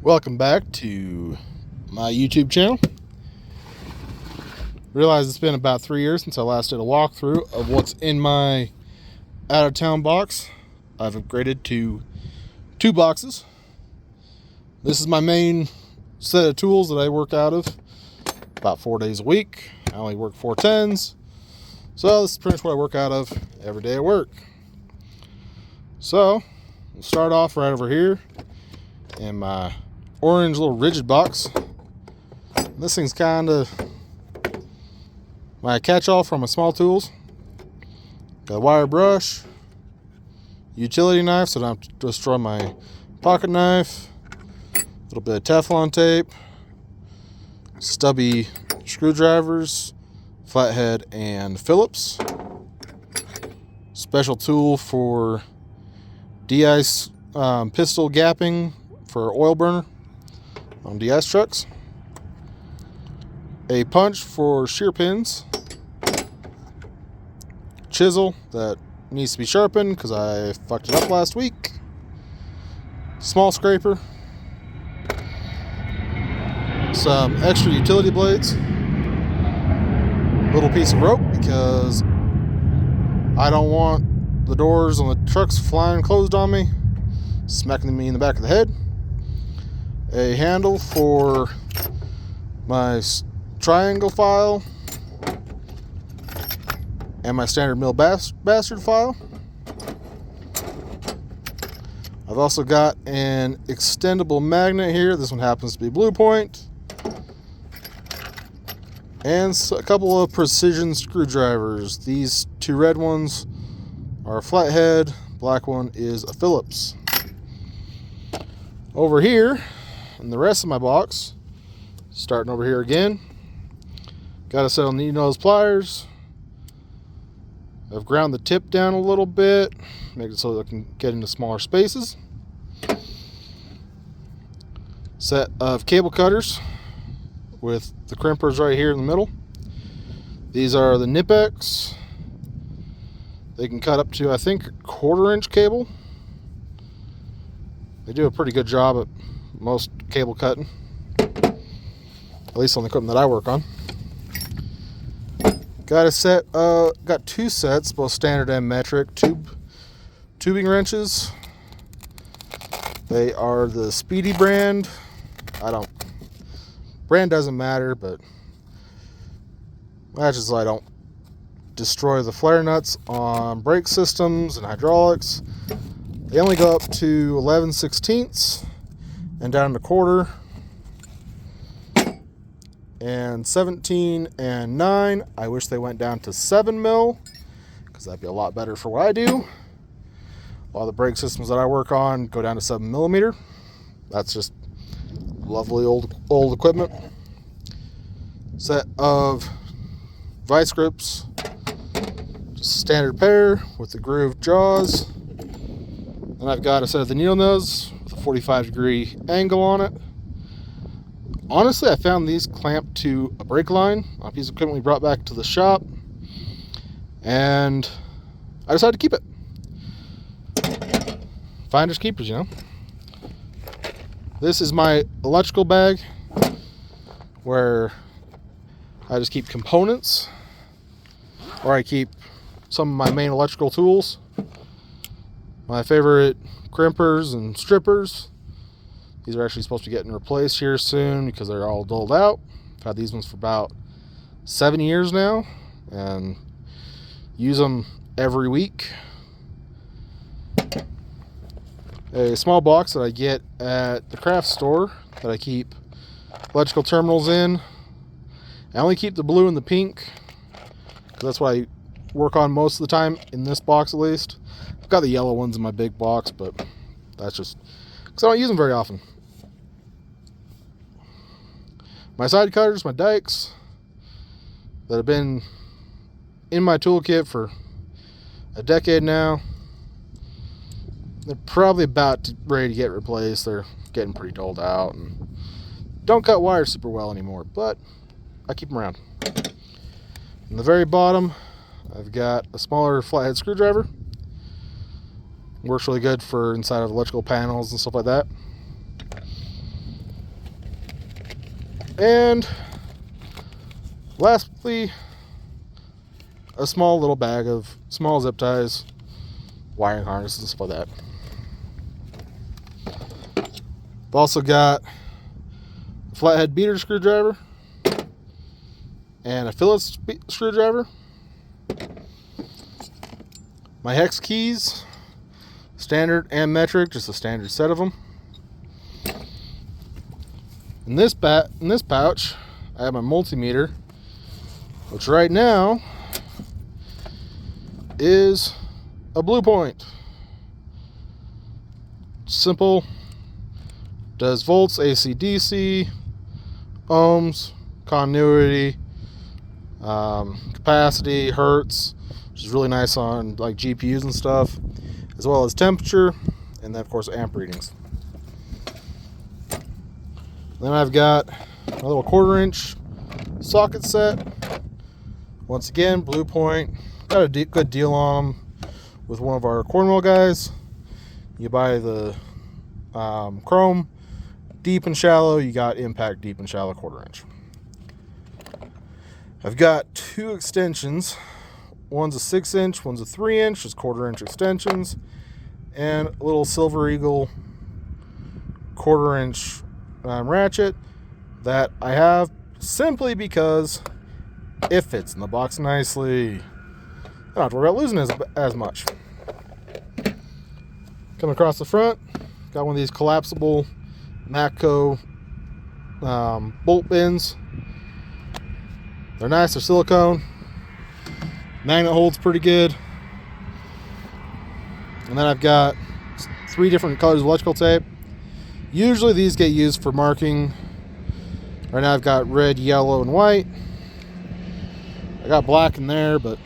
Welcome back to my YouTube channel. Realize it's been about 3 years since I last did a walkthrough of what's in my out-of-town box. I've upgraded to 2 boxes. This is my main set of tools that I work out of about 4 days a week. I only work 410s, so this is pretty much what I work out of every day at work. So we'll start off right over here in my orange little rigid box. This thing's kind of my catch-all for my small tools. Got a wire brush, utility knife so I don't have to destroy my pocket knife, a little bit of Teflon tape, stubby screwdrivers, flathead and Phillips, special tool for de-ice pistol gapping for oil burner on de-ice trucks, a punch for shear pins, chisel that needs to be sharpened because I fucked it up last week, small scraper, some extra utility blades, little piece of rope because I don't want the doors on the trucks flying closed on me, smacking me in the back of the head, a handle for my triangle file, and my standard mill bastard file. I've also got an extendable magnet here. This one happens to be Blue Point. And a couple of precision screwdrivers. These 2 red ones are a flathead. Black one is a Phillips. Over here, in the rest of my box, starting over here again, got a set of needle-nose pliers. I've ground the tip down a little bit, make it so that I can get into smaller spaces. Set of cable cutters with the crimpers right here in the middle. These are the Nipex. They can cut up to, I think, a 1/4-inch cable. They do a pretty good job at most cable cutting, at least on the equipment that I work on. Got 2 sets, both standard and metric, tubing wrenches. They are the Speedy brand. Brand doesn't matter, but that's just so I don't destroy the flare nuts on brake systems and hydraulics. They only go up to 11/16 and down to 1/4. And 17 and 9. I wish they went down to 7 mil because that'd be a lot better for what I do. A lot of the brake systems that I work on go down to 7 millimeter. That's just lovely old equipment. Set of vice grips, just standard pair with the grooved jaws. And I've got a set of the needle nose with a 45-degree angle on it. Honestly, I found these clamped to a brake line on a piece of equipment we brought back to the shop, and I decided to keep it. Finders keepers, you know. This is my electrical bag where I just keep components, or I keep some of my main electrical tools. My favorite crimpers and strippers. These are actually supposed to be getting replaced here soon because they're all dulled out. I've had these ones for about 7 years now and use them every week. A small box that I get at the craft store that I keep electrical terminals in. I only keep the blue and the pink because that's what I work on most of the time, in this box at least. I've got the yellow ones in my big box, but that's just because I don't use them very often. My side cutters, my dikes, that have been in my toolkit for a decade now. They're probably ready to get replaced. They're getting pretty dulled out and don't cut wires super well anymore, but I keep them around. In the very bottom, I've got a smaller flathead screwdriver. Works really good for inside of electrical panels and stuff like that. And lastly, a small little bag of small zip ties, wiring harnesses, and stuff like that. I've also got a flathead beater screwdriver and a Phillips screwdriver. My hex keys, standard and metric, just a standard set of them. In this pouch, I have my multimeter, which right now is a Blue Point. Simple. Does volts, AC, DC, ohms, continuity, capacity, hertz, which is really nice on like GPUs and stuff, as well as temperature, and then of course amp readings. Then I've got a little 1/4-inch socket set. Once again, Blue Point. Got a good deal on them with one of our Cornwall guys. You buy the chrome deep and shallow, you got impact deep and shallow 1/4-inch. I've got 2 extensions. One's a 6-inch, one's a 3-inch, just 1/4-inch extensions, and a little Silver Eagle 1/4-inch ratchet that I have simply because it fits in the box nicely. I don't have to worry about losing as much. Coming across the front, got one of these collapsible Matco bolt bins. They're nice, they're silicone. Magnet holds pretty good. And then I've got 3 different colors of electrical tape. Usually these get used for marking. Right now I've got red, yellow, and white. I got black in there, but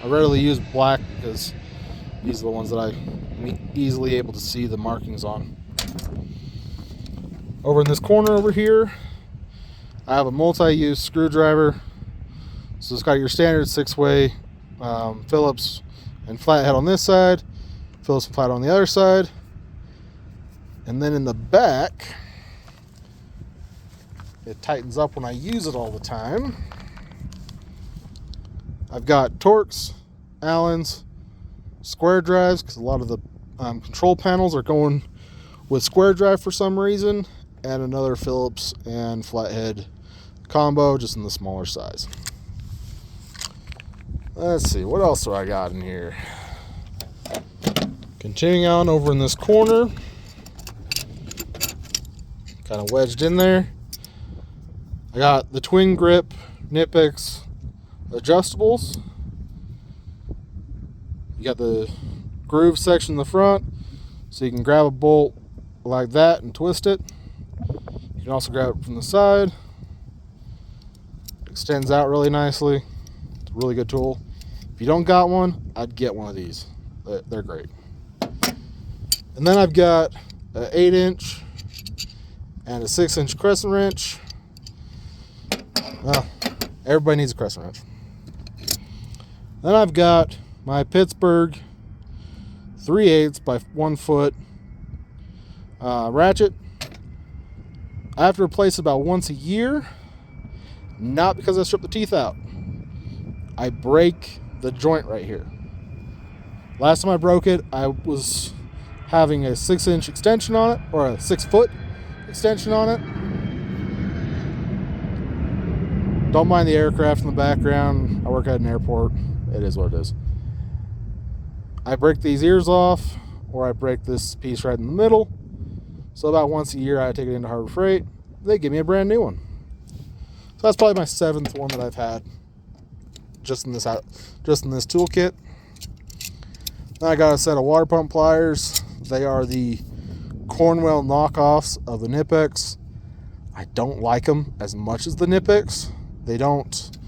I rarely use black because these are the ones that I'm easily able to see the markings on. Over in this corner over here, I have a multi-use screwdriver. So it's got your standard 6-way Phillips and flathead on this side, Phillips and flat on the other side. And then in the back, it tightens up when I use it all the time. I've got Torx, Allens, square drives, because a lot of the control panels are going with square drive for some reason, and another Phillips and flathead combo, just in the smaller size. Let's see, what else do I got in here? Continuing on over in this corner, kind of wedged in there, I got the twin grip Knipex adjustables. You got the groove section in the front, so you can grab a bolt like that and twist it. You can also grab it from the side. Extends out really nicely. It's a really good tool. If you don't got one, I'd get one of these. They're great. And then I've got an 8-inch and a 6-inch crescent wrench. Well, everybody needs a crescent wrench. Then I've got my Pittsburgh 3/8 by 1 foot ratchet. I have to replace it about once a year, not because I strip the teeth out. I break the joint right here. Last time I broke it, I was having a 6-inch extension on it, or a 6-foot extension on it. Don't mind the aircraft in the background. I work at an airport. It is what it is. I break these ears off, or I break this piece right in the middle. So about once a year, I take it into Harbor Freight. They give me a brand new one. So that's probably my 7th one that I've had just in this toolkit. Then I got a set of water pump pliers. They are the Cornwall knockoffs of the Knipex. I don't like them as much as the Knipex. They don't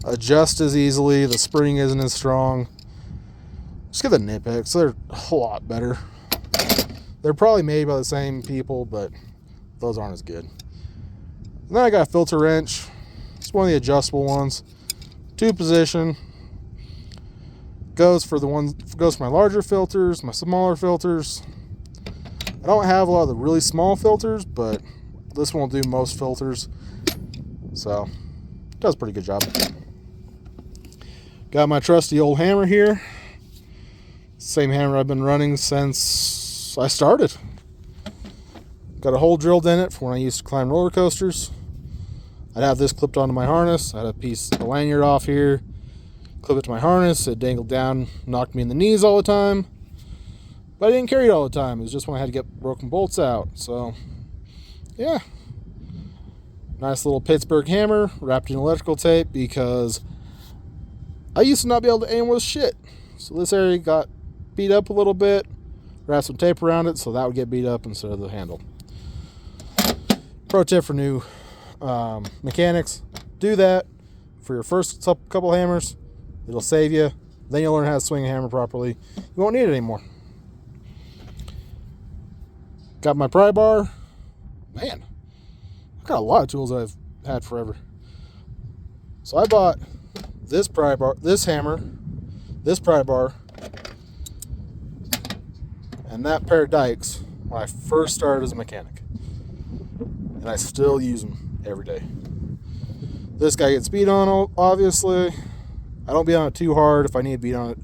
adjust as easily. The spring isn't as strong. Just get the Knipex. They're a lot better. They're probably made by the same people, but those aren't as good. And then I got a filter wrench. It's one of the adjustable ones. 2-position. Goes for my larger filters, my smaller filters. I don't have a lot of the really small filters, but this one will do most filters. So, does a pretty good job. Got my trusty old hammer here. Same hammer I've been running since I started. Got a hole drilled in it for when I used to climb roller coasters. I'd have this clipped onto my harness. I had a piece of lanyard off here, clip it to my harness. It dangled down, knocked me in the knees all the time. But I didn't carry it all the time. It was just when I had to get broken bolts out. So, yeah. Nice little Pittsburgh hammer wrapped in electrical tape because I used to not be able to aim with shit. So this area got beat up a little bit. Wrap some tape around it so that would get beat up instead of the handle. Pro tip for new mechanics: do that for your first couple hammers. It'll save you. Then you'll learn how to swing a hammer properly. You won't need it anymore. Got my pry bar. Man, I've got a lot of tools that I've had forever. So I bought this pry bar, this hammer, this pry bar, and that pair of dikes when I first started as a mechanic. And I still use them every day. This guy gets beat on, obviously. I don't beat on it too hard. If I need to beat on it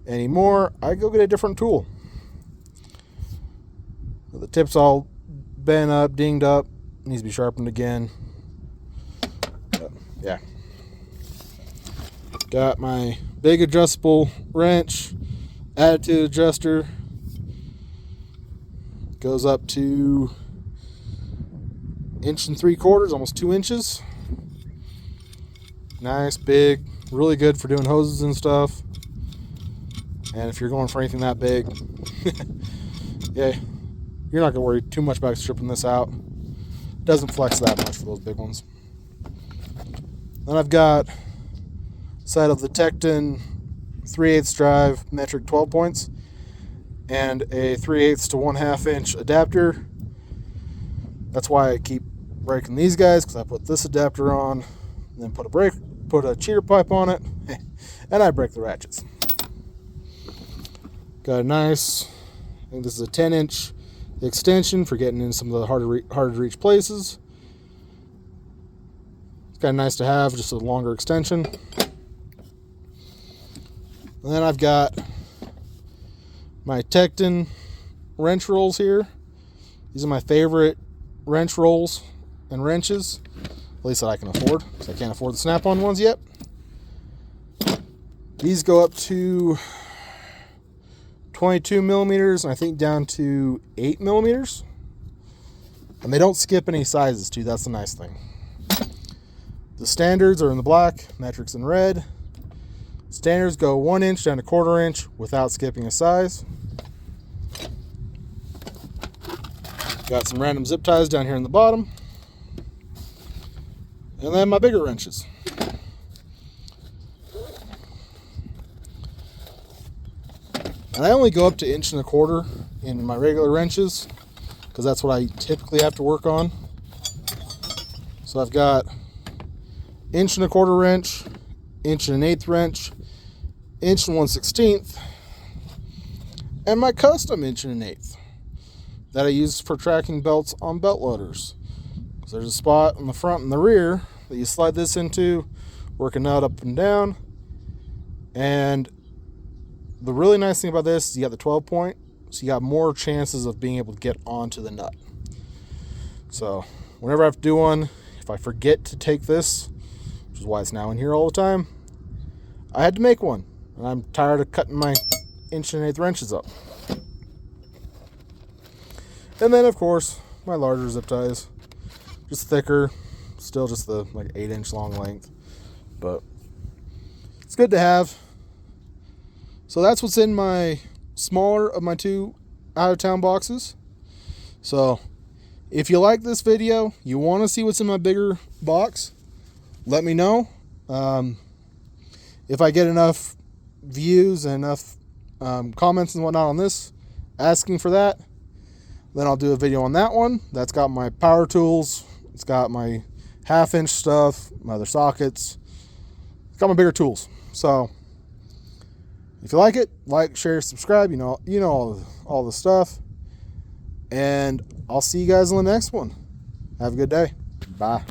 anymore, I go get a different tool. The tip's all bent up, dinged up, needs to be sharpened again. But, yeah. Got my big adjustable wrench, attitude adjuster. Goes up to 1 3/4 inches, almost 2 inches. Nice, big, really good for doing hoses and stuff. And if you're going for anything that big, yeah, you're not going to worry too much about stripping this out. It doesn't flex that much for those big ones. Then I've got a set of the Tecton 3/8 drive metric 12 points and a 3/8 to 1/2 inch adapter. That's why I keep breaking these guys, because I put this adapter on, and then put a cheater pipe on it, and I break the ratchets. Got a nice, I think this is a 10-inch extension for getting in some of the harder to reach places. It's kind of nice to have, just a longer extension. And then I've got my Tecton wrench rolls here. These are my favorite wrench rolls and wrenches, at least that I can afford, because I can't afford the snap-on ones yet. These go up to 22 millimeters, and I think down to 8 millimeters. And they don't skip any sizes too, that's the nice thing. The standards are in the black, metrics in red. Standards go 1 inch down to 1/4 inch without skipping a size. Got some random zip ties down here in the bottom. And then my bigger wrenches. And I only go up to 1 1/4 inch in my regular wrenches, because that's what I typically have to work on. So I've got 1 1/4 inch wrench, 1 1/8 wrench, 1 1/16, and my custom 1 1/8 that I use for tracking belts on belt loaders. So there's a spot on the front and the rear that you slide this into, work a nut up and down. And the really nice thing about this is you got the 12 point, so you got more chances of being able to get onto the nut. So whenever I have to do one, if I forget to take this, which is why it's now in here all the time, I had to make one. And I'm tired of cutting my 1 1/8 wrenches up. And then, of course, my larger zip ties. Just thicker. Still just the 8-inch long length. But it's good to have. So that's what's in my smaller of my 2 out-of-town boxes. So if you like this video, you want to see what's in my bigger box, let me know. If I get enough views and enough comments and whatnot on this asking for that, then I'll do a video on that one. That's got my power tools, it's got my 1/2 inch stuff, my other sockets, it's got my bigger tools. So if you like it, like, share, subscribe, you know all the stuff. And I'll see you guys on the next one. Have a good day. Bye.